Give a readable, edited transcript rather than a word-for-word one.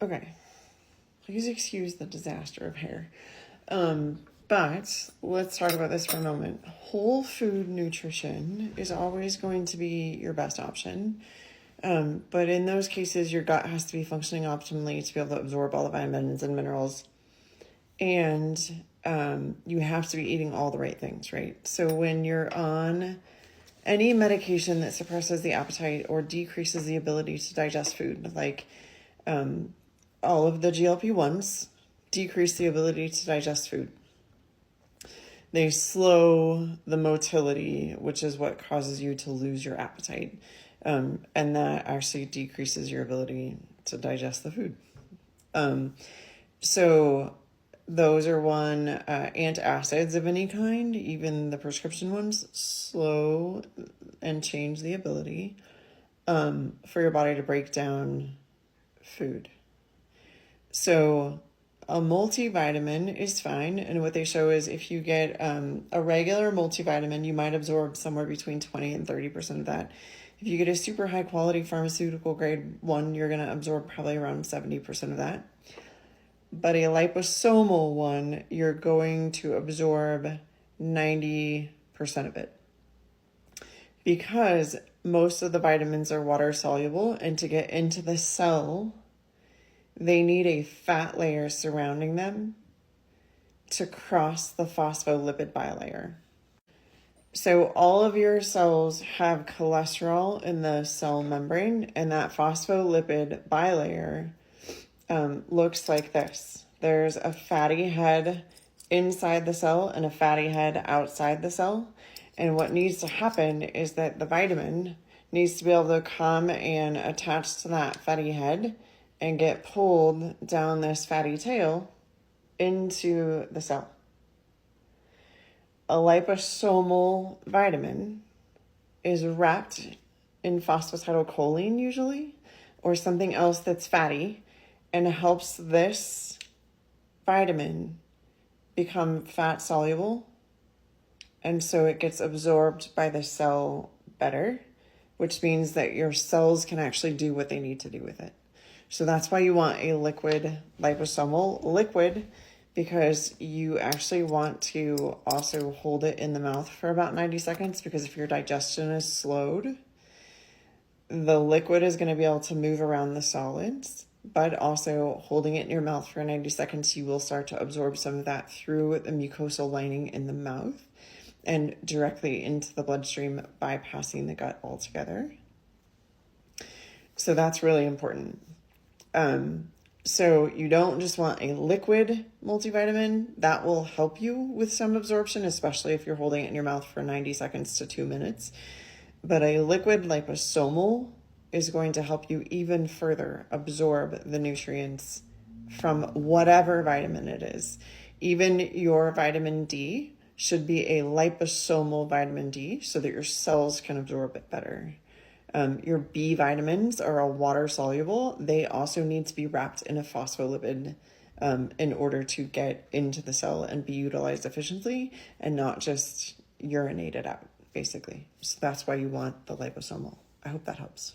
Okay. Please excuse the disaster of hair. But let's talk about this for a moment. Whole food nutrition is always going to be your best option. But in those cases, your gut has to be functioning optimally to be able to absorb all the vitamins and minerals. And you have to be eating all the right things, right? So when you're on any medication that suppresses the appetite or decreases the ability to digest food, like all of the GLP-1s decrease the ability to digest food. They slow the motility, which is what causes you to lose your appetite. And that actually decreases your ability to digest the food. So those are antacids of any kind, even the prescription ones, slow and change the ability for your body to break down food. So a multivitamin is fine. And what they show is if you get a regular multivitamin, you might absorb somewhere between 20 and 30% of that. If you get a super high quality pharmaceutical grade one, you're going to absorb probably around 70% of that. But a liposomal one, you're going to absorb 90% of it. Because most of the vitamins are water soluble, and to get into the cell, they need a fat layer surrounding them to cross the phospholipid bilayer. So all of your cells have cholesterol in the cell membrane, and that phospholipid bilayer looks like this. There's a fatty head inside the cell and a fatty head outside the cell. And what needs to happen is that the vitamin needs to be able to come and attach to that fatty head and get pulled down this fatty tail into the cell. A liposomal vitamin is wrapped in phosphatidylcholine usually, or something else that's fatty, and helps this vitamin become fat soluble. And so it gets absorbed by the cell better, which means that your cells can actually do what they need to do with it. So that's why you want a liquid liposomal liquid, because you actually want to also hold it in the mouth for about 90 seconds, because if your digestion is slowed, the liquid is going to be able to move around the solids, but also holding it in your mouth for 90 seconds, you will start to absorb some of that through the mucosal lining in the mouth and directly into the bloodstream, bypassing the gut altogether. So that's really important. So you don't just want a liquid multivitamin. That will help you with some absorption, especially if you're holding it in your mouth for 90 seconds to 2 minutes. But a liquid liposomal is going to help you even further absorb the nutrients from whatever vitamin it is. Even your vitamin D should be a liposomal vitamin D so that your cells can absorb it better. Your B vitamins are all water soluble. They also need to be wrapped in a phospholipid in order to get into the cell and be utilized efficiently and not just urinated out, basically. So that's why you want the liposomal. I hope that helps.